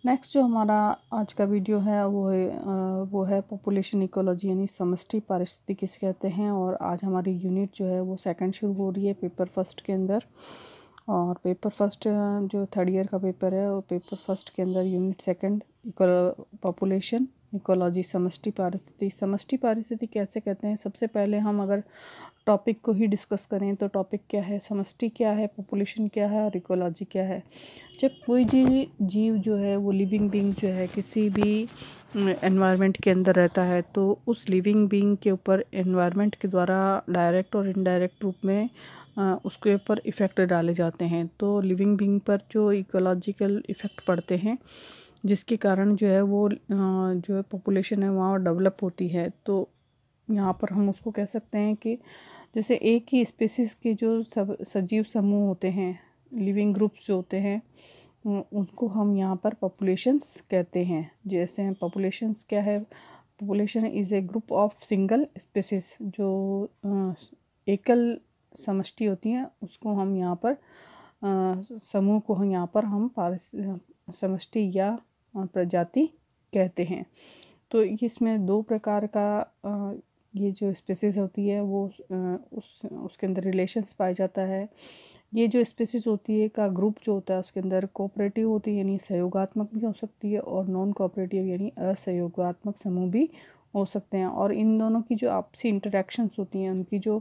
Next जो हमारा आज का वीडियो है वो है पॉपुलेशन इकोलॉजी यानी समष्टि पारिस्थितिकी किसे कहते हैं। और आज हमारी यूनिट जो है वो सेकंड शुरू हो रही है पेपर फर्स्ट के अंदर। और पेपर फर्स्ट जो थर्ड ईयर का पेपर है वो पेपर फर्स्ट के अंदर यूनिट सेकंड पॉपुलेशन इकोलॉजी समष्टि पारिस्थितिकी कैसे कहते हैं। सबसे पहले हम अगर टॉपिक को ही डिस्कस करें तो टॉपिक क्या है, समष्टि क्या है, पॉपुलेशन क्या है और इकोलॉजी क्या है। जब कोई जीव जो है वो लिविंग बीइंग जो है किसी भी एनवायरनमेंट के अंदर रहता है तो उस लिविंग बीइंग के ऊपर एनवायरनमेंट के द्वारा डायरेक्ट और इनडायरेक्ट रूप में उसके ऊपर इफ़ेक्ट डाले जाते हैं। तो लिविंग बीइंग पर जो इकोलॉजिकल इफ़ेक्ट पड़ते हैं जिसके कारण जो है वो जो है पॉपुलेशन है वहाँ डेवलप होती है। तो यहाँ पर हम उसको कह सकते हैं कि जैसे एक ही स्पीसीज़ के जो सजीव समूह होते हैं, लिविंग ग्रुप्स जो होते हैं, उनको हम यहाँ पर पॉपुलेशंस कहते हैं। जैसे पॉपुलेशंस क्या है, population is a group of single species, जो एकल समष्टि होती हैं उसको हम यहाँ पर समूह को हम यहाँ पर हम समष्टि या प्रजाति कहते हैं। तो इसमें दो प्रकार का ये जो स्पीसीज़ होती है वो उसके अंदर रिलेशंस पाया जाता है। ये जो स्पीसीज़ होती है का ग्रुप जो होता है उसके अंदर कोऑपरेटिव होती है यानी सहयोगात्मक भी हो सकती है और नॉन कोऑपरेटिव यानी असहयोगात्मक समूह भी हो सकते हैं। और इन दोनों की जो आपसी इंटरेक्शंस होती हैं, उनकी जो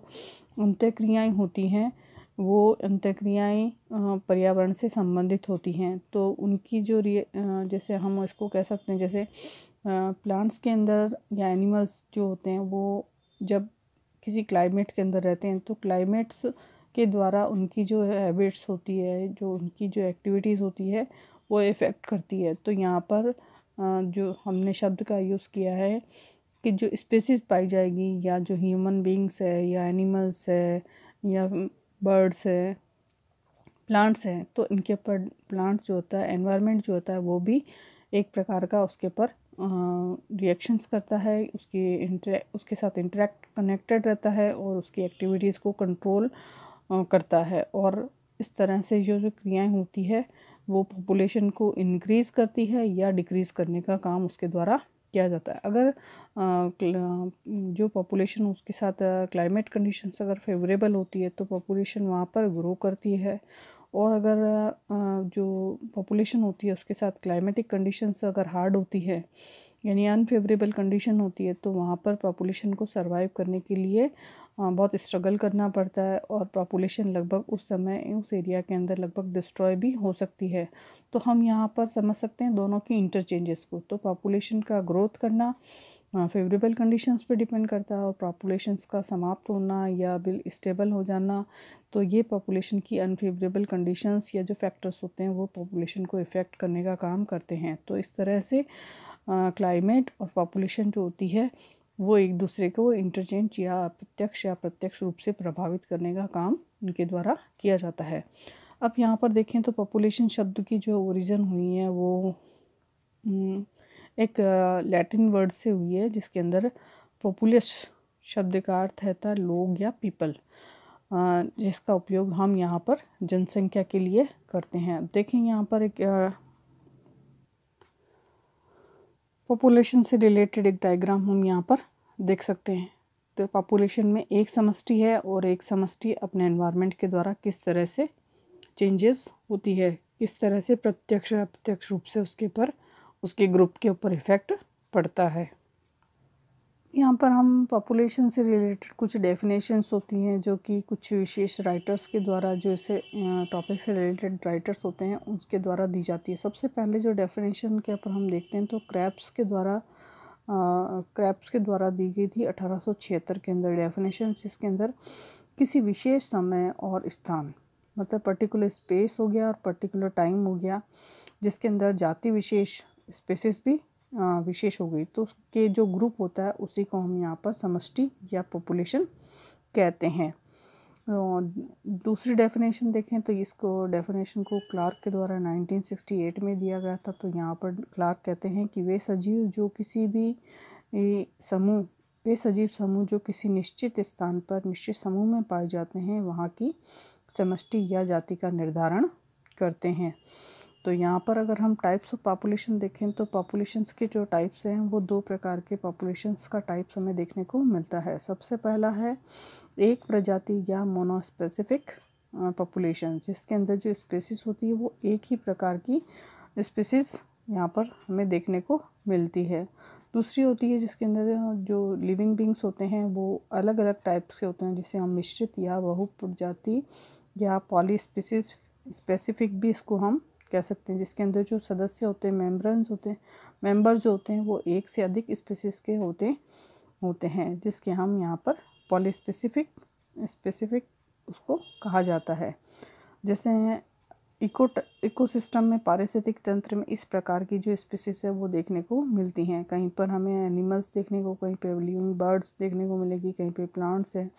अंतःक्रियाएँ होती हैं वो अंतःक्रियाएँ पर्यावरण से संबंधित होती हैं। तो उनकी जो जैसे हम इसको कह सकते हैं, जैसे प्लांट्स के अंदर या एनिमल्स जो होते हैं वो जब किसी क्लाइमेट के अंदर रहते हैं तो क्लाइमेट्स के द्वारा उनकी जो हैबिट्स होती है, जो उनकी जो एक्टिविटीज़ होती है वो इफ़ेक्ट करती है। तो यहाँ पर जो हमने शब्द का यूज़ किया है कि जो स्पीसीज़ पाई जाएगी या जो ह्यूमन बींग्स है या एनिमल्स है या बर्ड्स है, प्लांट्स हैं, तो इनके ऊपर प्लांट्स जो होता है, एनवायरनमेंट जो होता है वो भी एक प्रकार का उसके ऊपर रिएक्शंस करता है, उसके साथ इंटरेक्ट कनेक्टेड रहता है और उसकी एक्टिविटीज़ को कंट्रोल करता है। और इस तरह से जो क्रियाएं होती है वो पॉपुलेशन को इंक्रीज़ करती है या डिक्रीज़ करने का काम उसके द्वारा किया जाता है। अगर जो पॉपुलेशन उसके साथ क्लाइमेट कंडीशंस अगर फेवरेबल होती है तो पॉपुलेशन वहाँ पर ग्रो करती है। और अगर जो पॉपुलेशन होती है उसके साथ क्लाइमेटिक कंडीशंस अगर हार्ड होती है यानी अनफेवरेबल कंडीशन होती है तो वहाँ पर पॉपुलेशन को सरवाइव करने के लिए बहुत स्ट्रगल करना पड़ता है और पॉपुलेशन लगभग उस समय उस एरिया के अंदर लगभग डिस्ट्रॉय भी हो सकती है। तो हम यहाँ पर समझ सकते हैं दोनों की इंटरचेंजेस को। तो पॉपुलेशन का ग्रोथ करना फेवरेबल कंडीशंस पे डिपेंड करता है और पॉपुलेशंस का समाप्त होना या स्टेबल हो जाना तो ये पॉपुलेशन की अनफेवरेबल कंडीशंस या जो फैक्टर्स होते हैं वो पॉपुलेशन को इफ़ेक्ट करने का काम करते हैं। तो इस तरह से क्लाइमेट और पॉपुलेशन जो होती है वो एक दूसरे को इंटरचेंज या प्रत्यक्ष रूप से प्रभावित करने का काम उनके द्वारा किया जाता है। अब यहाँ पर देखें तो पॉपुलेशन शब्द की जो ओरिजिन हुई है वो एक लैटिन वर्ड से हुई है जिसके अंदर पॉपुलस शब्द का अर्थ है था लोग या पीपल, जिसका उपयोग हम यहाँ पर जनसंख्या के लिए करते हैं। देखें यहाँ पर एक पॉपुलेशन से रिलेटेड एक डायग्राम हम यहाँ पर देख सकते हैं। तो पॉपुलेशन में एक समष्टि है और एक समष्टि अपने एनवायरनमेंट के द्वारा किस तरह से चेंजेस होती है, किस तरह से प्रत्यक्ष या अप्रत्यक्ष रूप से उसके ऊपर उसके ग्रुप के ऊपर इफ़ेक्ट पड़ता है। यहाँ पर हम पॉपुलेशन से रिलेटेड कुछ डेफिनेशंस होती हैं जो कि कुछ विशेष राइटर्स के द्वारा, जो इसे टॉपिक से रिलेटेड राइटर्स होते हैं उसके द्वारा दी जाती है। सबसे पहले जो डेफिनेशन के ऊपर हम देखते हैं तो क्रैप्स के द्वारा दी गई थी 1876 के अंदर डेफिनेशन, जिसके अंदर किसी विशेष समय और स्थान, मतलब पर्टिकुलर स्पेस हो गया और पर्टिकुलर टाइम हो गया, जिसके अंदर जाति विशेष स्पेसिस भी विशेष हो गई, तो उसके जो ग्रुप होता है उसी को हम यहाँ पर समष्टि या पॉपुलेशन कहते हैं। दूसरी डेफिनेशन देखें तो इसको डेफिनेशन को क्लार्क के द्वारा 1968 में दिया गया था। तो यहाँ पर क्लार्क कहते हैं कि वे सजीव समूह जो किसी निश्चित स्थान पर निश्चित समूह में पाए जाते हैं वहाँ की समष्टि या जाति का निर्धारण करते हैं। तो यहाँ पर अगर हम टाइप्स ऑफ पॉपुलेशन देखें तो पॉपुलेशंस के जो टाइप्स हैं वो 2 प्रकार के पॉपुलेशंस का टाइप्स हमें देखने को मिलता है। सबसे पहला है एक प्रजाति या मोनोस्पेसिफिक पॉपुलेशन, जिसके अंदर जो स्पीसीज होती है वो एक ही प्रकार की स्पीसीज यहाँ पर हमें देखने को मिलती है। दूसरी होती है जिसके अंदर जो लिविंग बींग्स होते हैं वो अलग अलग टाइप्स के होते हैं, जिसे हम मिश्रित या बहु प्रजाति या पॉली स्पीसीज स्पेसिफिक भी इसको हम कह सकते हैं, जिसके अंदर जो सदस्य होते हैं, मेंबर्स जो होते हैं वो एक से अधिक स्पीसीज के होते हैं, जिसके हम यहाँ पर पॉली स्पेसिफिक उसको कहा जाता है। जैसे इकोसिस्टम में, पारिस्थितिक तंत्र में इस प्रकार की जो स्पीसीज है वो देखने को मिलती हैं। कहीं पर हमें एनिमल्स देखने को, कहीं पे लिविंग बर्ड्स देखने को मिलेगी, कहीं पे प्लांट्स है,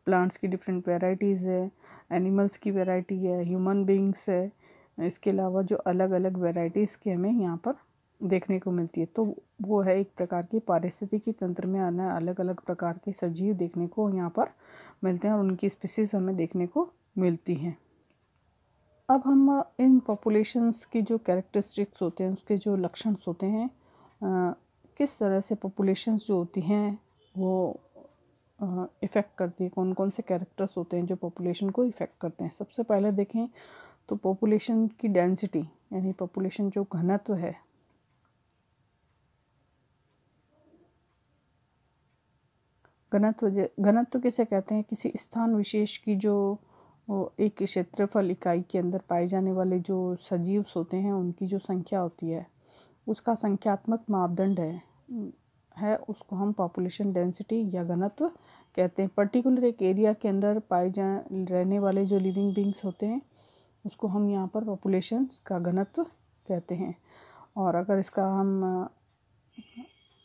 प्लांट्स की डिफरेंट वेराइटीज़ है, एनिमल्स की वैरायटी है, ह्यूमन बींग्स है। इसके अलावा जो अलग अलग वेराइटीज़ की हमें यहाँ पर देखने को मिलती है, तो वो है एक प्रकार की पारिस्थितिकी तंत्र में आना अलग अलग प्रकार के सजीव देखने को यहाँ पर मिलते हैं और उनकी स्पीसीज हमें देखने को मिलती हैं। अब हम इन पॉपुलेशंस की जो कैरेक्टरिस्टिक्स होते हैं, उसके जो लक्षण होते हैं, किस तरह से पॉपुलेशंस जो होती हैं वो इफ़ेक्ट करती है, कौन कौन से कैरेक्टर्स होते हैं जो पॉपुलेशन को इफ़ेक्ट करते हैं। सबसे पहले देखें तो पॉपुलेशन की डेंसिटी, यानी पॉपुलेशन जो घनत्व है, घनत्व किसे कहते हैं? किसी स्थान विशेष की जो एक क्षेत्रफल इकाई के अंदर पाए जाने वाले जो सजीव होते हैं उनकी जो संख्या होती है उसका संख्यात्मक मापदंड है उसको हम पॉपुलेशन डेंसिटी या घनत्व कहते हैं। पर्टिकुलर एक एरिया के अंदर रहने वाले जो लिविंग बींग्स होते हैं उसको हम यहाँ पर पॉपुलेशन का घनत्व कहते हैं। और अगर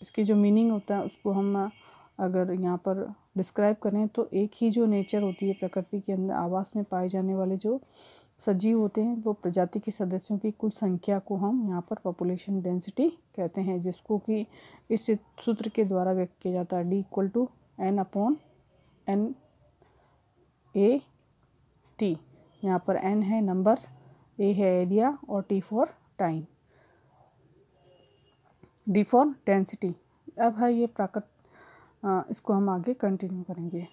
इसकी जो मीनिंग होता है उसको हम अगर यहाँ पर डिस्क्राइब करें तो एक ही जो नेचर होती है प्रकृति के अंदर आवास में पाए जाने वाले जो सजीव होते हैं वो प्रजाति के सदस्यों की कुल संख्या को हम यहाँ पर पॉपुलेशन डेंसिटी कहते हैं, जिसको कि इस सूत्र के द्वारा व्यक्त किया जाता है, D=N/N/A/T। यहाँ पर N है नंबर, A है एरिया और T for time, D for density. अब है ये इसको हम आगे कंटिन्यू करेंगे।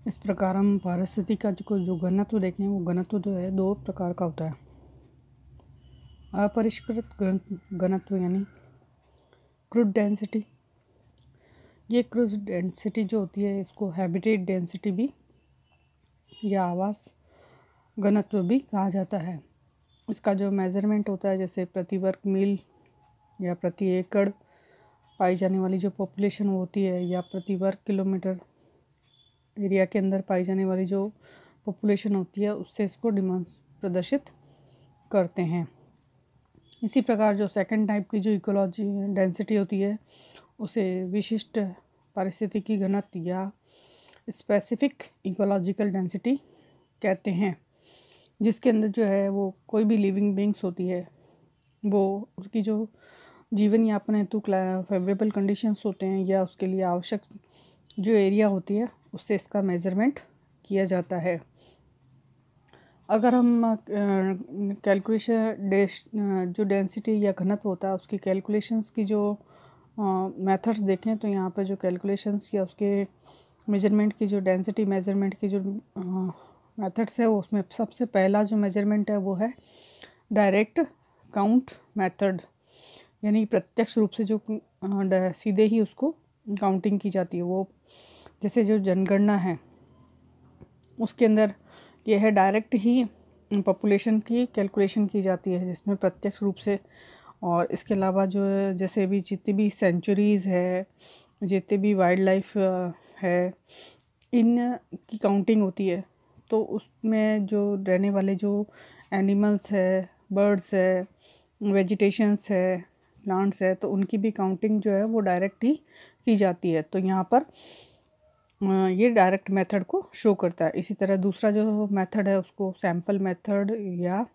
इस प्रकार हम पारिस्थितिकी का जो घनत्व देखें वो घनत्व जो है 2 प्रकार का होता है। अपरिष्कृत घनत्व यानी क्रूड डेंसिटी। ये क्रूड डेंसिटी जो होती है इसको हैबिटेट डेंसिटी भी या आवास घनत्व भी कहा जाता है। इसका जो मेज़रमेंट होता है जैसे प्रति वर्ग मील या प्रति एकड़ पाई जाने वाली जो पॉपुलेशन होती है या प्रति वर्ग किलोमीटर एरिया के अंदर पाई जाने वाली जो पॉपुलेशन होती है उससे इसको प्रदर्शित करते हैं। इसी प्रकार जो सेकंड टाइप की जो इकोलॉजी डेंसिटी होती है उसे विशिष्ट पारिस्थितिकी घनत्व या स्पेसिफिक इकोलॉजिकल डेंसिटी कहते हैं, जिसके अंदर जो है वो कोई भी लिविंग बींग्स होती है वो उसकी जो जीवन यापन हेतु फेवरेबल कंडीशंस होते हैं या उसके लिए आवश्यक जो एरिया होती है उससे इसका मेज़रमेंट किया जाता है। अगर हम कैलकुलेशन जो डेंसिटी या घनत्व होता है उसकी कैलकुलेशंस की जो मेथड्स देखें तो यहाँ पर जो कैलकुलेशंस या उसके मेजरमेंट की जो डेंसिटी मेजरमेंट की जो मेथड्स है उसमें सबसे पहला जो मेजरमेंट है वो है डायरेक्ट काउंट मेथड, यानी प्रत्यक्ष रूप से जो सीधे ही उसको काउंटिंग की जाती है। वो जैसे जो जनगणना है उसके अंदर ये है डायरेक्ट ही पॉपुलेशन की कैलकुलेशन की जाती है जिसमें प्रत्यक्ष रूप से, और इसके अलावा जो जैसे भी जितनी भी सेंचुरीज़ है, जितने भी वाइल्ड लाइफ है, इन की काउंटिंग होती है। तो उसमें जो रहने वाले जो एनिमल्स है, बर्ड्स है, वेजिटेशंस है, प्लांट्स है, तो उनकी भी काउंटिंग जो है वो डायरेक्ट ही की जाती है। तो यहाँ पर ये डायरेक्ट मेथड को शो करता है। इसी तरह दूसरा जो मेथड है उसको सैंपल मेथड या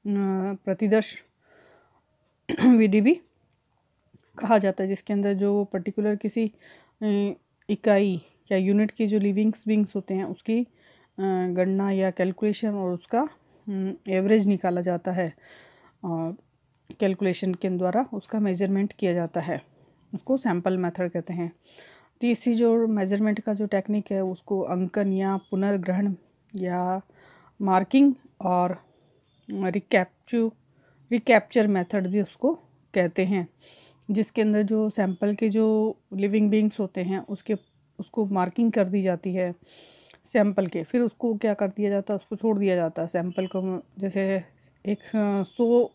प्रतिदर्श विधि भी कहा जाता है, जिसके अंदर जो पर्टिकुलर किसी इकाई या यूनिट की जो लिविंग बींग्स होते हैं उसकी गणना या कैलकुलेशन और उसका एवरेज निकाला जाता है और कैलकुलेशन के द्वारा उसका मेजरमेंट किया जाता है, उसको सैंपल मेथड कहते हैं। तीसरी जो मेजरमेंट का जो टेक्निक है उसको अंकन या पुनर्ग्रहण या मार्किंग और रिकैप्चर मेथड भी उसको कहते हैं, जिसके अंदर जो सैंपल के जो लिविंग बींग्स होते हैं उसको मार्किंग कर दी जाती है सैंपल के, फिर उसको क्या कर दिया जाता है, उसको छोड़ दिया जाता है सैंपल को। जैसे एक 100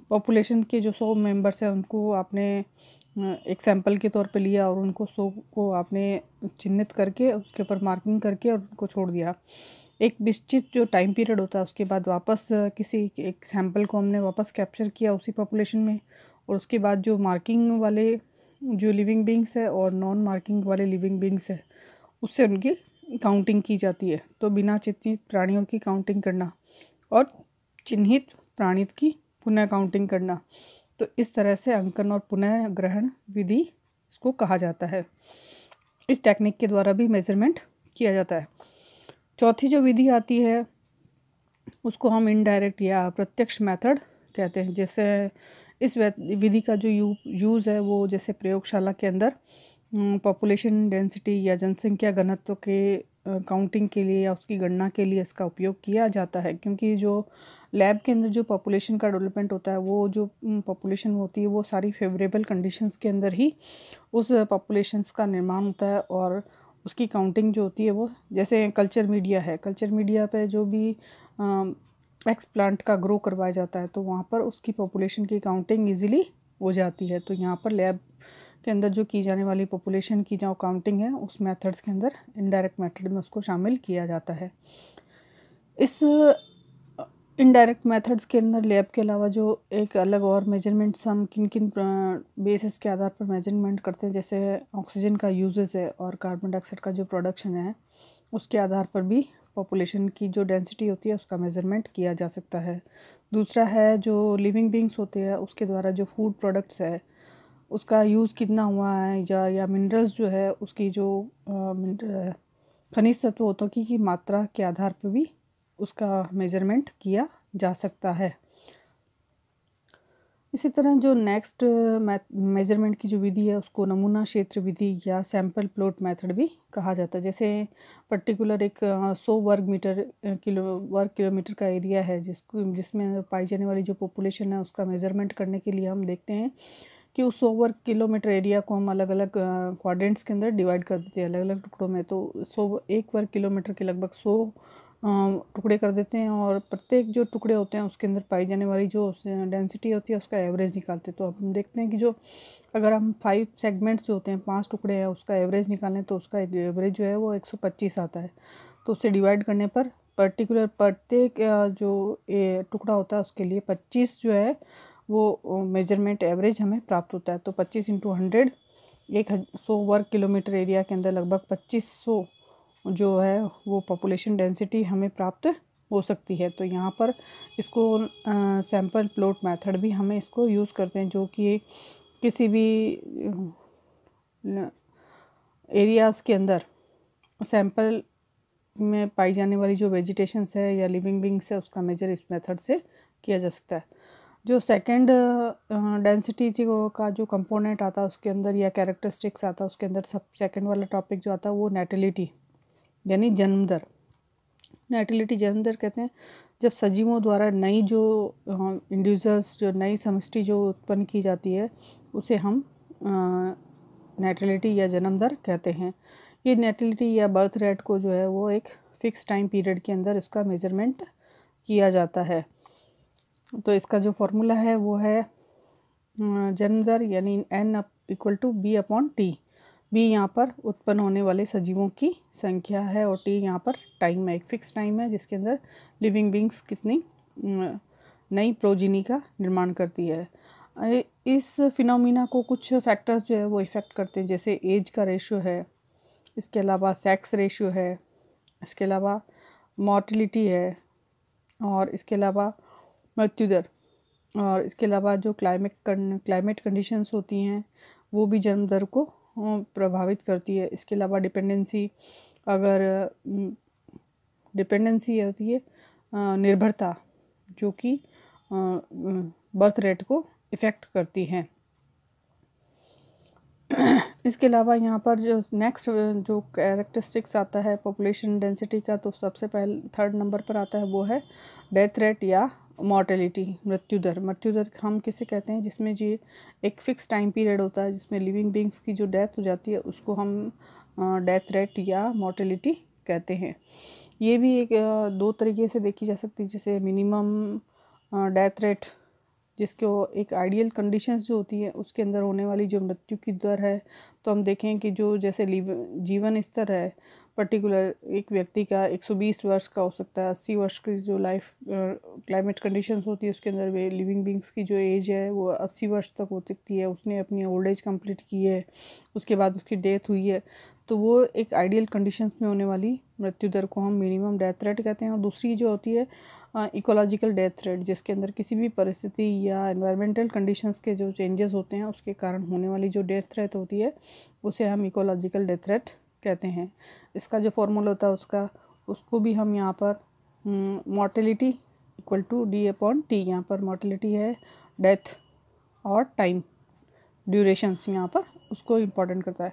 पॉपुलेशन के जो 100 मेंबर्स हैं उनको आपने एक सैंपल के तौर पे लिया और उनको 100 को आपने चिन्हित करके उसके ऊपर मार्किंग करके और उनको छोड़ दिया। एक निश्चित जो टाइम पीरियड होता है उसके बाद वापस किसी एक सैंपल को हमने वापस कैप्चर किया उसी पॉपुलेशन में, और उसके बाद जो मार्किंग वाले जो लिविंग बींग्स है और नॉन मार्किंग वाले लिविंग बींग्स है उससे उनकी काउंटिंग की जाती है। तो बिना चिन्हित प्राणियों की काउंटिंग करना और चिन्हित प्राणी की पुनः काउंटिंग करना, तो इस तरह से अंकन और पुनः ग्रहण विधि इसको कहा जाता है। इस टेक्निक के द्वारा भी मेजरमेंट किया जाता है। चौथी जो विधि आती है उसको हम इनडायरेक्ट या प्रत्यक्ष मेथड कहते हैं। जैसे इस विधि का जो यूज़ है वो जैसे प्रयोगशाला के अंदर पॉपुलेशन डेंसिटी या जनसंख्या घनत्व के काउंटिंग के लिए या उसकी गणना के लिए इसका उपयोग किया जाता है, क्योंकि जो लैब के अंदर जो पॉपुलेशन का डेवलपमेंट होता है वो जो पॉपुलेशन होती है वो सारी फेवरेबल कंडीशंस के अंदर ही उस पॉपुलेशंस का निर्माण होता है, और उसकी काउंटिंग जो होती है वो जैसे कल्चर मीडिया है, कल्चर मीडिया पे जो भी एक्स प्लांट का ग्रो करवाया जाता है तो वहाँ पर उसकी पॉपुलेशन की काउंटिंग इजीली हो जाती है। तो यहाँ पर लैब के अंदर जो की जाने वाली पॉपुलेशन की जो काउंटिंग है उस मेथड्स के अंदर इनडायरेक्ट मेथड में उसको शामिल किया जाता है। इस इनडायरेक्ट मेथड्स के अंदर लैब के अलावा जो एक अलग और मेजरमेंट्स हम किन किन बेसिस के आधार पर मेजरमेंट करते हैं, जैसे ऑक्सीजन का यूजेस है और कार्बन डाइऑक्साइड का जो प्रोडक्शन है उसके आधार पर भी पॉपुलेशन की जो डेंसिटी होती है उसका मेजरमेंट किया जा सकता है। दूसरा है जो लिविंग बींग्स होते हैं उसके द्वारा जो फूड प्रोडक्ट्स है उसका यूज़ कितना हुआ है, या मिनरल्स जो है उसकी जो खनिज तत्व होतों की मात्रा के आधार पर भी उसका मेजरमेंट किया जा सकता है। इसी तरह जो नेक्स्ट मेजरमेंट की जो विधि है उसको नमूना क्षेत्र विधि या सैंपल प्लॉट मेथड भी कहा जाता है। जैसे पर्टिकुलर एक 100 वर्ग किलोमीटर का एरिया है जिसमें पाई जाने वाली जो पॉपुलेशन है उसका मेजरमेंट करने के लिए हम देखते हैं कि उस 100 वर्ग किलोमीटर एरिया को हम अलग अलग क्वाड्रेंट्स के अंदर डिवाइड कर देते हैं अलग अलग टुकड़ों में। तो 1 वर्ग किलोमीटर के लगभग 100 टुकड़े कर देते हैं, और प्रत्येक जो टुकड़े होते हैं उसके अंदर पाई जाने वाली जो डेंसिटी होती है उसका एवरेज निकालते हैं। तो हम देखते हैं कि जो अगर हम 5 सेगमेंट्स जो होते हैं 5 टुकड़े हैं उसका एवरेज निकालें तो उसका एवरेज जो है वो 125 आता है। तो उससे डिवाइड करने पर प्रत्येक जो टुकड़ा होता है उसके लिए 25 जो है वो मेजरमेंट एवरेज हमें प्राप्त होता है। तो 25 × 100 100 वर्ग किलोमीटर एरिया के अंदर लगभग 2500 जो है वो पॉपुलेशन डेंसिटी हमें प्राप्त हो सकती है। तो यहाँ पर इसको सैंपल प्लॉट मेथड भी हमें इसको यूज़ करते हैं, जो कि किसी भी एरियाज़ के अंदर सैंपल में पाई जाने वाली जो वेजिटेशंस है या लिविंग बींग्स है उसका मेजर इस मेथड से किया जा सकता है। जो सेकंड डेंसिटी का जो कंपोनेंट आता है उसके अंदर या कैरेक्टरिस्टिक्स आता है उसके अंदर सब सेकंड वाला टॉपिक जो आता है वो नेटिलिटी यानी जन्म दर। नेटिलिटी जन्म दर कहते हैं जब सजीवों द्वारा नई जो इंडिविजुअल्स जो नई समष्टि जो उत्पन्न की जाती है उसे हम नेटिलिटी या जन्म दर कहते हैं। ये नेटिलिटी या बर्थ रेट को जो है वो एक फ़िक्स टाइम पीरियड के अंदर इसका मेज़रमेंट किया जाता है। तो इसका जो फॉर्मूला है वो है जन्म दर यानी n = b/t। b यहाँ पर उत्पन्न होने वाले सजीवों की संख्या है और t यहाँ पर टाइम है, एक फ़िक्स टाइम है जिसके अंदर लिविंग बींग्स कितनी नई प्रोजिनी का निर्माण करती है। इस फिनोमिना को कुछ फैक्टर्स जो है वो इफ़ेक्ट करते हैं, जैसे एज का रेशियो है, इसके अलावा सेक्स रेशियो है, इसके अलावा मॉर्टिलिटी है, और इसके अलावा मृत्यु दर, और इसके अलावा जो क्लाइमेट कंडीशंस होती हैं वो भी जन्म दर को प्रभावित करती है। इसके अलावा डिपेंडेंसी, अगर डिपेंडेंसी होती है निर्भरता, जो कि बर्थ रेट को इफ़ेक्ट करती है। इसके अलावा यहाँ पर जो नेक्स्ट जो कैरेक्टरिस्टिक्स आता है पॉपुलेशन डेंसिटी का, तो सबसे पहले 3rd नंबर पर आता है वो है डेथ रेट या मॉर्टेलिटी, मृत्यु दर। मृत्यु दर हम किसे कहते हैं, जिसमें जी एक फ़िक्स टाइम पीरियड होता है जिसमें लिविंग बींग्स की जो डेथ हो जाती है उसको हम डेथ रेट या मॉर्टेलिटी कहते हैं। ये भी एक 2 तरीके से देखी जा सकती है, जैसे मिनिमम डेथ रेट, जिसको एक आइडियल कंडीशंस जो होती है उसके अंदर होने वाली जो मृत्यु की दर है, तो हम देखें कि जो जैसे जीवन स्तर है पर्टिकुलर एक व्यक्ति का 120 वर्ष का हो सकता है, 80 वर्ष की जो लाइफ क्लाइमेट कंडीशंस होती है उसके अंदर वे लिविंग बींग्स की जो एज है वो 80 वर्ष तक हो सकती है, उसने अपनी ओल्ड एज कंप्लीट की है, उसके बाद उसकी डेथ हुई है, तो वो एक आइडियल कंडीशंस में होने वाली मृत्यु दर को हम मिनिमम डेथ रेट कहते हैं। और दूसरी जो होती है इकोलॉजिकल डेथ रेट, जिसके अंदर किसी भी परिस्थिति या एनवायरमेंटल कंडीशंस के जो चेंजेस होते हैं उसके कारण होने वाली जो डेथ रेट होती है उसे हम इकोलॉजिकल डेथ रेट कहते हैं। इसका जो फॉर्मूला होता है उसको भी हम यहाँ पर मॉर्टेलिटी इक्वल टू D/T, यहाँ पर मॉर्टेलिटी है डेथ और टाइम ड्यूरेशंस, यहाँ पर उसको इम्पोर्टेंट करता है।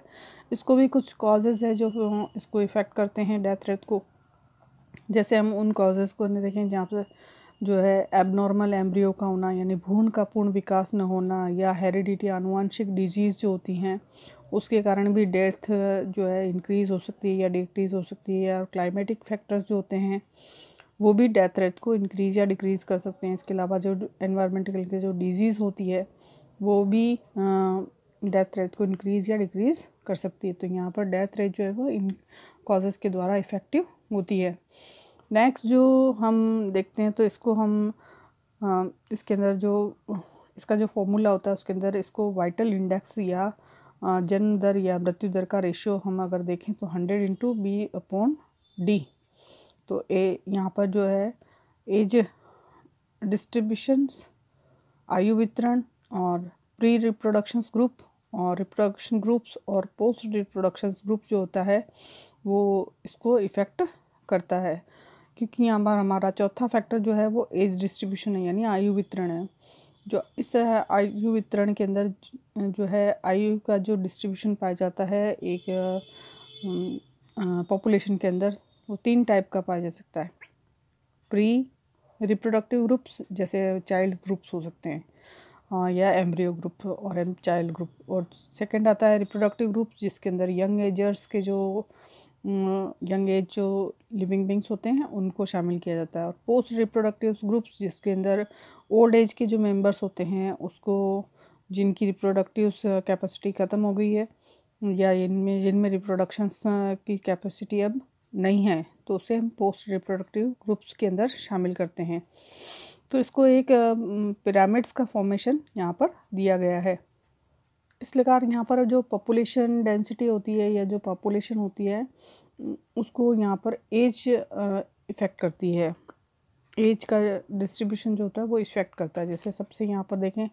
इसको भी कुछ कॉजेज़ है जो इसको इफ़ेक्ट करते हैं डेथ रेट को, जैसे हम उन कॉजेज़ को देखें जहाँ पर जो है एबनॉर्मल एम्ब्रियो का होना, यानी भ्रूण का पूर्ण विकास न होना, या हेरिडिटी आनुवांशिक डिजीज़ जो होती हैं उसके कारण भी डेथ जो है इंक्रीज़ हो सकती है या डिक्रीज़ हो सकती है, या क्लाइमेटिक फैक्टर्स जो होते हैं वो भी डेथ रेट को इंक्रीज़ या डिक्रीज़ कर सकते हैं। इसके अलावा जो एनवायरमेंटल के जो डिजीज़ होती है वो भी डेथ रेट को इंक्रीज़ या डिक्रीज़ कर सकती है। तो यहाँ पर डेथ रेट जो है वो इन कॉजेज़ के द्वारा इफ़ेक्टिव होती है। नेक्स्ट जो हम देखते हैं तो इसको हम इसके अंदर जो इसका जो फॉर्मूला होता है उसके अंदर इसको वाइटल इंडेक्स या जन्म दर या मृत्यु दर का रेशियो हम अगर देखें तो 100 × B/D। तो यहाँ पर जो है एज डिस्ट्रीब्यूशंस, आयु वितरण और प्री रिप्रोडक्शंस ग्रुप और रिप्रोडक्शन ग्रुप्स और पोस्ट रिप्रोडक्शंस ग्रुप जो होता है वो इसको इफ़ेक्ट करता है, क्योंकि यहाँ पर हमारा चौथा फैक्टर जो है वो एज डिस्ट्रीब्यूशन है, यानी आयु वितरण है। जो इस आयु वितरण के अंदर जो है आयु का जो डिस्ट्रीब्यूशन पाया जाता है एक पॉपुलेशन के अंदर, वो 3 टाइप का पाया जा सकता है। प्री रिप्रोडक्टिव ग्रुप्स, जैसे चाइल्ड ग्रुप्स हो सकते हैं, या एम्ब्रियो ग्रुप और चाइल्ड ग्रुप। और सेकंड आता है रिप्रोडक्टिव ग्रुप्स, जिसके अंदर यंग एजर्स के जो यंग एज जो लिविंग बींग्स होते हैं उनको शामिल किया जाता है। और पोस्ट रिप्रोडक्टिव ग्रुप्स, जिसके अंदर ओल्ड एज के जो मेंबर्स होते हैं उसको जिनकी रिप्रोडक्टिव कैपेसिटी ख़त्म हो गई है या जिनमें रिप्रोडक्शंस की कैपेसिटी अब नहीं है, तो उसे हम पोस्ट रिप्रोडक्टिव ग्रुप्स के अंदर शामिल करते हैं। तो इसको एक पिरामिड्स का फॉर्मेशन यहाँ पर दिया गया है। इस प्रकार यहाँ पर जो पॉपुलेशन डेंसिटी होती है या जो पॉपुलेशन होती है उसको यहाँ पर एज इफ़ेक्ट करती है, एज का डिस्ट्रीब्यूशन जो होता है वो इफ़ेक्ट करता है। जैसे सबसे यहाँ पर देखें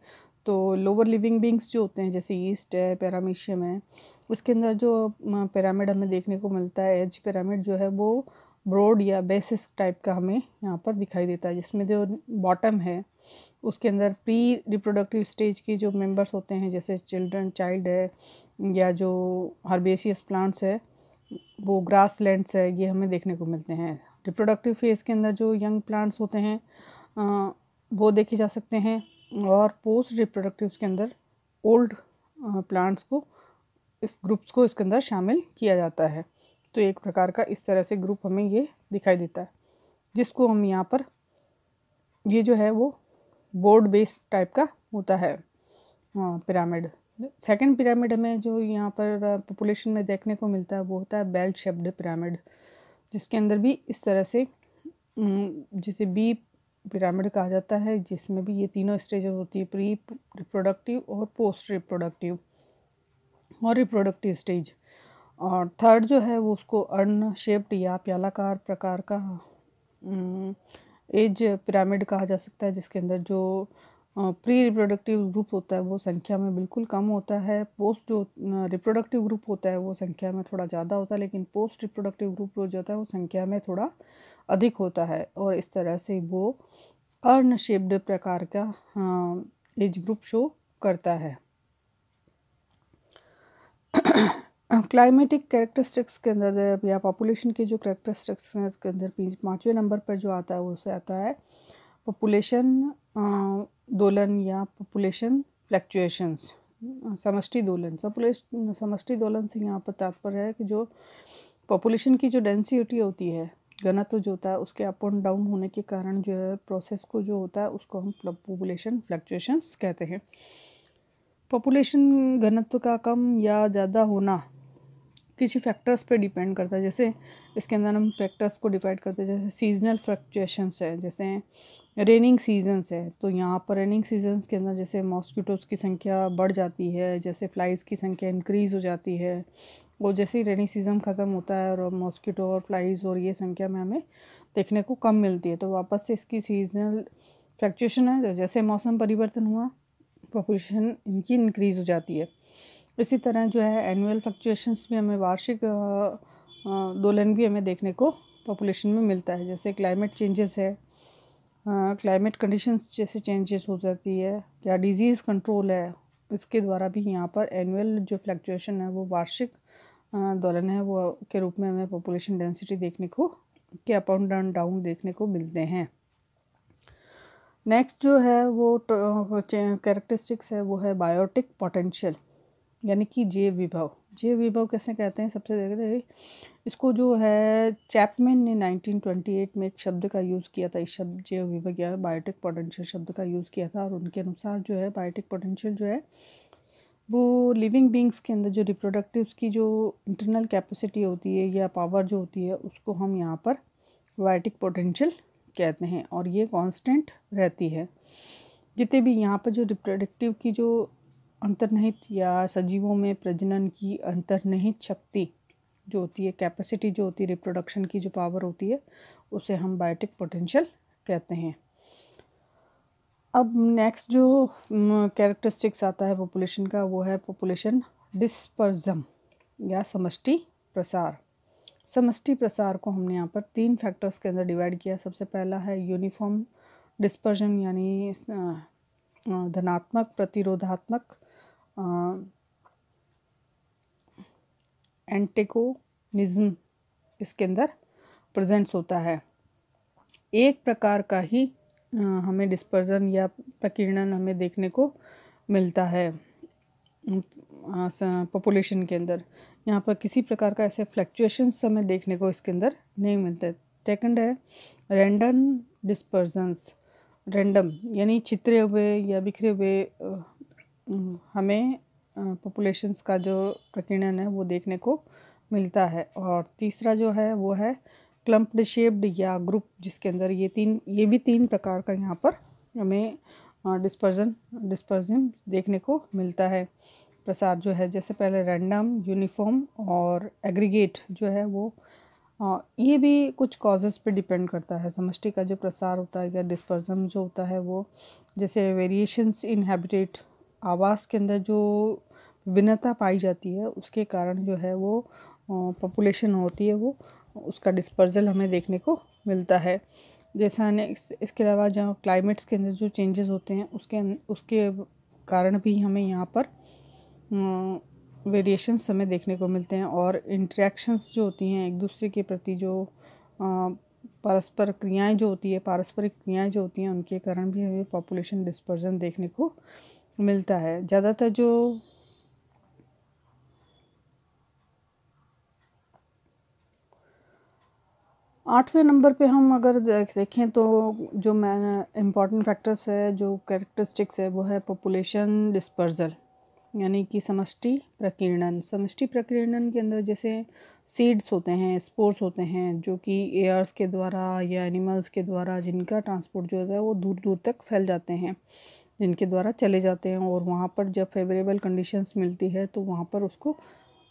तो लोअर लिविंग बींग्स जो होते हैं, जैसे ईस्ट है, पैरामीशियम है, उसके अंदर जो पिरामिड हमें देखने को मिलता है, एज पिरामिड जो है वो ब्रॉड या बेसिस टाइप का हमें यहाँ पर दिखाई देता है, जिसमें जो बॉटम है उसके अंदर प्री रिप्रोडक्टिव स्टेज की जो मेंबर्स होते हैं, जैसे चाइल्ड है, या जो हर्बेशियस प्लांट्स है, वो ग्रास लैंड्स है, ये हमें देखने को मिलते हैं। रिप्रोडक्टिव फेज़ के अंदर जो यंग प्लांट्स होते हैं वो देखे जा सकते हैं, और पोस्ट रिप्रोडक्टिव के अंदर ओल्ड प्लांट्स को इस ग्रुप्स को इसके अंदर शामिल किया जाता है। तो एक प्रकार का इस तरह से ग्रुप हमें ये दिखाई देता है, जिसको हम यहाँ पर ये जो है वो बोर्ड बेस टाइप का होता है पिरामिड। सेकंड पिरामिड हमें जो यहाँ पर पॉपुलेशन में देखने को मिलता है वो होता है बेल शेप्ड पिरामिड, जिसके अंदर भी इस तरह से जिसे बी पिरामिड कहा जाता है, जिसमें भी ये तीनों स्टेजेस होती है, प्री रिप्रोडक्टिव और पोस्ट रिप्रोडक्टिव और रिप्रोडक्टिव स्टेज। और थर्ड जो है वो उसको अर्न शेप्ड या प्यालाकार प्रकार का एज पिरामिड कहा जा सकता है, जिसके अंदर जो प्री रिप्रोडक्टिव ग्रुप होता है वो संख्या में बिल्कुल कम होता है, पोस्ट जो रिप्रोडक्टिव ग्रुप होता है वो संख्या में थोड़ा ज़्यादा होता है, लेकिन पोस्ट रिप्रोडक्टिव ग्रुप जो होता है वो संख्या में थोड़ा अधिक होता है और इस तरह से वो अनशेप्ड प्रकार का एज ग्रुप शो करता है। क्लाइमेटिक कैरेक्टरिस्टिक्स के अंदर या पॉपुलेशन के जो कैरेक्टरिस्टिक्स हैं उसके अंदर 5वें नंबर पर जो आता है वो से आता है पॉपुलेशन दोलन या पॉपुलेशन फ्लक्चुएशंस, समष्टि दोलन। समष्टि दोलन से यहाँ पर तात्पर्य है कि जो पॉपुलेशन की जो डेंसिटी होती है, घनत्व जो होता है, उसके अप एंड डाउन होने के कारण जो है प्रोसेस को जो होता है उसको हम पॉपुलेशन फ्लक्चुएशंस कहते हैं। पॉपुलेशन घनत्व का कम या ज़्यादा होना किसी फैक्टर्स पे डिपेंड करता है। जैसे इसके अंदर हम फैक्टर्स को डिवाइड करते हैं, जैसे सीजनल फ्लक्चुएशंस है, जैसे रेनिंग सीजन्स है, तो यहाँ पर रेनिंग सीजन्स के अंदर जैसे मॉस्किटोज़ की संख्या बढ़ जाती है, जैसे फ्लाइज़ की संख्या इंक्रीज़ हो जाती है। वो जैसे ही रेनी सीज़न ख़त्म होता है और मॉस्किटो और फ्लाइज़ और ये संख्या में हमें देखने को कम मिलती है, तो वापस से इसकी सीजनल फ्लक्चुएशन है। जैसे मौसम परिवर्तन हुआ पॉपुलेशन इनकी इंक्रीज़ हो जाती है। इसी तरह जो है एनुअल फ्लक्चुएशंस भी हमें वार्षिक दोलन भी हमें देखने को पॉपुलेशन में मिलता है। जैसे क्लाइमेट चेंजेस है, क्लाइमेट कंडीशंस जैसे चेंजेस हो जाती है या डिजीज़ कंट्रोल है, इसके द्वारा भी यहाँ पर एनुअल जो फ्लक्चुएशन है वो वार्षिक दोलन है वो के रूप में हमें पॉपुलेशन डेंसिटी देखने को के अप एंड डाउन देखने को मिलते हैं। नेक्स्ट जो है वो कैरेक्टरिस्टिक्स है वो है बायोटिक पोटेंशियल, यानी कि जैव विभव। जैव विभव कैसे कहते हैं, सबसे देखते हैं इसको जो है चैपमैन ने 1928 में एक शब्द का यूज़ किया था। इस शब्द जैव विभव या बायोटिक पोटेंशियल शब्द का यूज़ किया था और उनके अनुसार जो है बायोटिक पोटेंशियल जो है वो लिविंग बींग्स के अंदर जो रिप्रोडक्टिव की जो इंटरनल कैपेसिटी होती है या पावर जो होती है उसको हम यहाँ पर बायोटिक पोटेंशियल कहते हैं और ये कांस्टेंट रहती है। जितने भी यहाँ पर जो रिप्रोडक्टिव की जो अंतर्निहित या सजीवों में प्रजनन की अंतर्निहित शक्ति जो होती है, कैपेसिटी जो होती है, रिप्रोडक्शन की जो पावर होती है, उसे हम बायोटिक पोटेंशियल कहते हैं। अब नेक्स्ट जो कैरेक्टरिस्टिक्स आता है पॉपुलेशन का वो है पॉपुलेशन डिस्पर्जम या समष्टि प्रसार। समष्टि प्रसार को हमने यहाँ पर 3 फैक्टर्स के अंदर डिवाइड किया। सबसे पहला है यूनिफॉर्म डिस्पर्जन, यानी धनात्मक प्रतिरोधात्मक एंटेगोनिज्म इसके अंदर प्रेजेंस होता है। एक प्रकार का ही हमें डिस्पर्जन या प्रकीर्णन हमें देखने को मिलता है पॉपुलेशन के अंदर। यहाँ पर किसी प्रकार का ऐसे फ्लक्चुएशंस हमें देखने को इसके अंदर नहीं मिलते। सेकंड है रैंडम डिस्पर्जन्स। रैंडम यानी छितरे हुए या बिखरे हुए हमें पॉपुलेशंस का जो प्रकीर्णन है वो देखने को मिलता है। और तीसरा जो है वो है क्लम्प्ड शेप्ड या ग्रुप, जिसके अंदर ये भी 3 प्रकार का यहाँ पर हमें डिस्पर्जन देखने को मिलता है। प्रसार जो है जैसे पहले रैंडम, यूनिफॉर्म और एग्रीगेट जो है वो ये भी कुछ कॉजेज़ पे डिपेंड करता है। समष्टि का जो प्रसार होता है या डिस्पर्जन जो होता है वो जैसे वेरिएशंस इन हैबिटेट, आवास के अंदर जो भिन्नता पाई जाती है उसके कारण जो है वो पॉपुलेशन होती है वो उसका डिस्पर्जल हमें देखने को मिलता है। जैसा इसके अलावा जहाँ क्लाइमेट्स के अंदर जो चेंजेस होते हैं उसके कारण भी हमें यहाँ पर वेरिएशंस हमें देखने को मिलते हैं। और इंटरेक्शंस जो होती हैं एक दूसरे के प्रति जो पारस्परिक क्रियाएं जो होती हैं उनके कारण भी हमें पॉपुलेशन डिस्पर्जन देखने को मिलता है। ज़्यादातर जो 8वें नंबर पे हम अगर देखें तो जो इम्पॉर्टेंट फैक्टर्स है, जो कैरेक्टरिस्टिक्स है वो है पॉपुलेशन डिस्पर्जल, यानी कि समष्टि प्रकीर्णन। समष्टि प्रकीर्णन के अंदर जैसे सीड्स होते हैं, स्पोर्स होते हैं, जो कि एयर्स के द्वारा या एनिमल्स के द्वारा जिनका ट्रांसपोर्ट जो होता है वो दूर दूर तक फैल जाते हैं, जिनके द्वारा चले जाते हैं और वहाँ पर जब फेवरेबल कंडीशंस मिलती है तो वहाँ पर उसको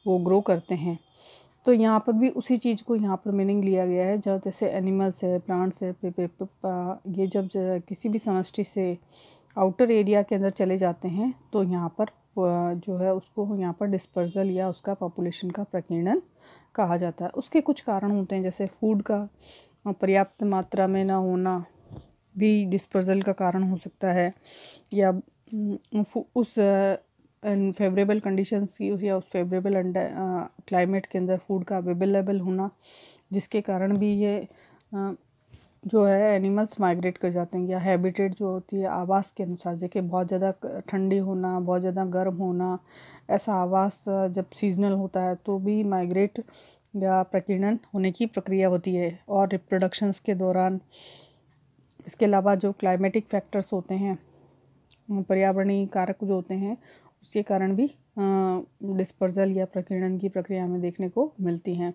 वो ग्रो करते हैं। तो यहाँ पर भी उसी चीज़ को यहाँ पर मीनिंग लिया गया है। जब जैसे एनिमल्स है, प्लांट्स है, ये जब किसी भी समष्टि से आउटर एरिया के अंदर चले जाते हैं तो यहाँ पर जो है उसको यहाँ पर डिस्पर्जल या उसका पॉपुलेशन का प्रकीर्णन कहा जाता है। उसके कुछ कारण होते हैं जैसे फूड का पर्याप्त मात्रा में ना होना भी डिस्पर्सल का कारण हो सकता है, या उस फेवरेबल कंडीशंस की या उस फेवरेबल क्लाइमेट के अंदर फूड का अवेलेबल होना, जिसके कारण भी ये जो है एनिमल्स माइग्रेट कर जाते हैं। या हैबिटेट जो होती है आवास के अनुसार, जैसे बहुत ज़्यादा ठंडी होना, बहुत ज़्यादा गर्म होना, ऐसा आवास जब सीजनल होता है तो भी माइग्रेट या प्रकीर्णन होने की प्रक्रिया होती है। और रिप्रोडक्शंस के दौरान इसके अलावा जो क्लाइमेटिक फैक्टर्स होते हैं, पर्यावरणीय कारक जो होते हैं, उसके कारण भी डिस्पर्सल या प्रकीर्णन की प्रक्रिया में देखने को मिलती हैं।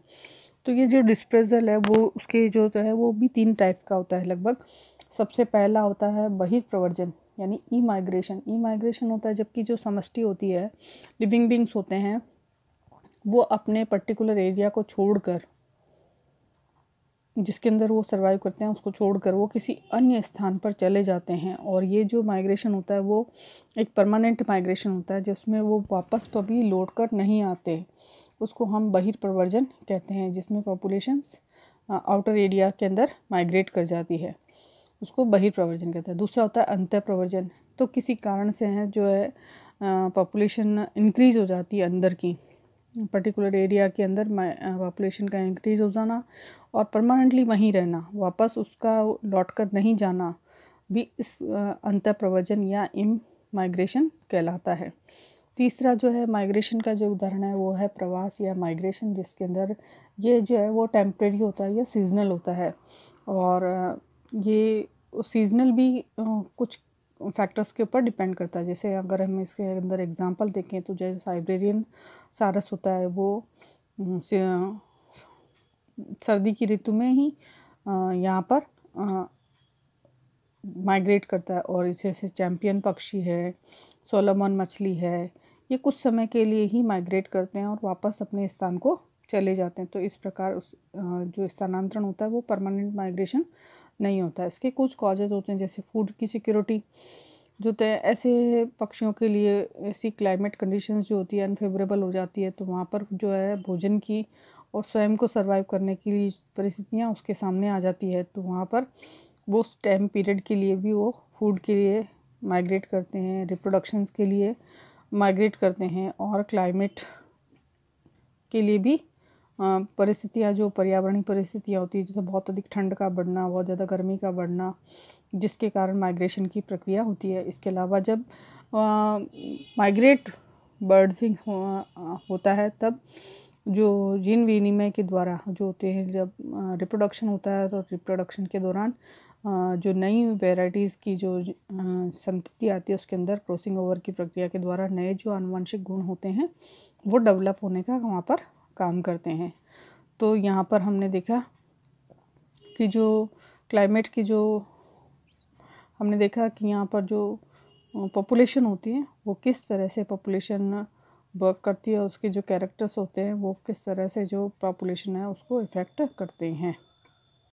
तो ये जो डिस्पर्सल है वो उसके जो है वो भी 3 टाइप का होता है लगभग। सबसे पहला होता है बहिर्प्रव्रजन यानी ई माइग्रेशन। ई माइग्रेशन होता है जबकि जो समष्टि होती है, लिविंग बींग्स होते हैं, वो अपने पर्टिकुलर एरिया को छोड़कर, जिसके अंदर वो सर्वाइव करते हैं, उसको छोड़कर वो किसी अन्य स्थान पर चले जाते हैं। और ये जो माइग्रेशन होता है वो एक परमानेंट माइग्रेशन होता है, जिसमें वो वापस कभी लौट कर नहीं आते। उसको हम बहिर्प्रव्रजन कहते हैं, जिसमें पॉपुलेशंस आउटर एरिया के अंदर माइग्रेट कर जाती है, उसको बहिर्प्रव्रजन कहते हैं। दूसरा होता है अंतःप्रव्रजन। तो किसी कारण से है जो है पॉपुलेशन इंक्रीज़ हो जाती है, अंदर की पर्टिकुलर एरिया के अंदर पॉपुलेशन का इंक्रीज़ हो जाना और परमानेंटली वहीं रहना, वापस उसका लौट कर नहीं जाना भी इस अंतःप्रव्रजन या इम माइग्रेशन कहलाता है। तीसरा जो है माइग्रेशन का जो उदाहरण है वो है प्रवास या माइग्रेशन, जिसके अंदर ये जो है वो टेम्परेरी होता है या सीजनल होता है। और ये सीजनल भी कुछ फैक्टर्स के ऊपर डिपेंड करता है। जैसे अगर हम इसके अंदर एग्जांपल देखें तो जैसे साइबेरियन सारस होता है, वो सर्दी की ऋतु में ही यहाँ पर माइग्रेट करता है। और जैसे चैम्पियन पक्षी है, सोलोमन मछली है, ये कुछ समय के लिए ही माइग्रेट करते हैं और वापस अपने स्थान को चले जाते हैं। तो इस प्रकार उस जो स्थानांतरण होता है वो परमानेंट माइग्रेशन नहीं होता है। इसके कुछ कॉजेज होते हैं, जैसे फूड की सिक्योरिटी जो होते हैं, ऐसे पक्षियों के लिए ऐसी क्लाइमेट कंडीशंस जो होती है अनफेवरेबल हो जाती है, तो वहाँ पर जो है भोजन की और स्वयं को सर्वाइव करने की परिस्थितियाँ उसके सामने आ जाती है। तो वहाँ पर वो उस टाइम पीरियड के लिए भी वो फूड के लिए माइग्रेट करते हैं, रिप्रोडक्शंस के लिए माइग्रेट करते हैं, और क्लाइमेट के लिए भी परिस्थितियाँ, जो पर्यावरणीय परिस्थितियाँ होती है, जैसे बहुत अधिक ठंड का बढ़ना, बहुत ज़्यादा गर्मी का बढ़ना, जिसके कारण माइग्रेशन की प्रक्रिया होती है। इसके अलावा जब माइग्रेट बर्ड्सिंग होता है, तब जो जीन विनिमय के द्वारा जो होते हैं, जब रिप्रोडक्शन होता है तो रिप्रोडक्शन के दौरान जो नई वैराइटीज़ की जो संतति आती है, उसके अंदर क्रॉसिंग ओवर की प्रक्रिया के द्वारा नए जो आनुवंशिक गुण होते हैं वो डेवलप होने का वहाँ पर काम करते हैं। तो यहाँ पर हमने देखा कि जो क्लाइमेट की जो हमने देखा कि यहाँ पर जो पॉपुलेशन होती है वो किस तरह से पॉपुलेशन वर्क करती है, उसके जो कैरेक्टर्स होते हैं वो किस तरह से जो पॉपुलेशन है उसको इफ़ेक्ट करते हैं।